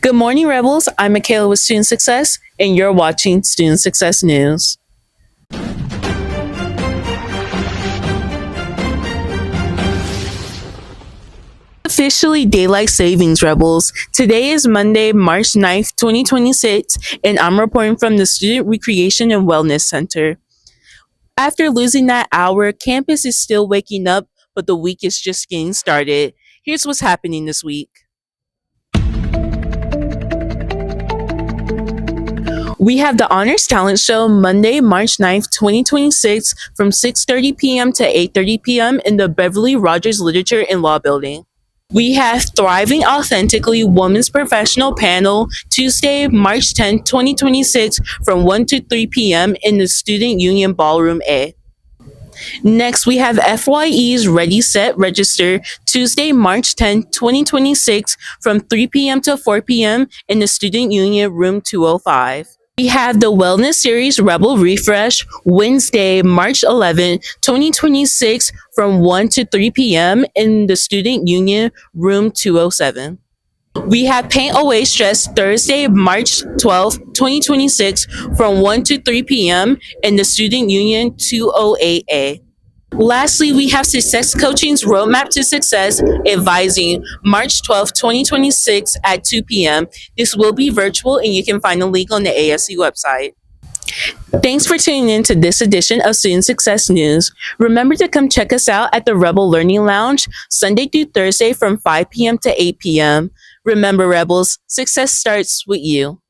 Good morning, Rebels. I'm Michaela with Student Success, and you're watching Student Success News. Officially Daylight Savings, Rebels. Today is Monday, March 9th, 2026, and I'm reporting from the Student Recreation and Wellness Center. After losing that hour, campus is still waking up, but the week is just getting started. Here's what's happening this week. We have the Honors Talent Show Monday, March 9th, 2026 from 6:30 p.m. to 8:30 p.m. in the Beverly Rogers Literature and Law Building. We have Thriving Authentically Women's Professional Panel Tuesday, March 10th, 2026 from 1 to 3 p.m. in the Student Union Ballroom A. Next, we have FYE's Ready Set Register Tuesday, March 10th, 2026 from 3 p.m. to 4 p.m. in the Student Union Room 205. We have the Wellness Series Rebel Refresh Wednesday, March 11th, 2026 from 1 to 3 p.m. in the Student Union Room 207. We have Paint Away Stress Thursday, March 12th, 2026 from 1 to 3 p.m. in the Student Union 208A. Lastly, we have Success Coaching's Roadmap to Success Advising March 12th, 2026 at 2 p.m. This will be virtual and you can find the link on the ASC website. Thanks for tuning in to this edition of Student Success News. Remember to come check us out at the Rebel Learning Lounge Sunday through Thursday from 5 p.m. to 8 p.m. Remember, Rebels, success starts with you.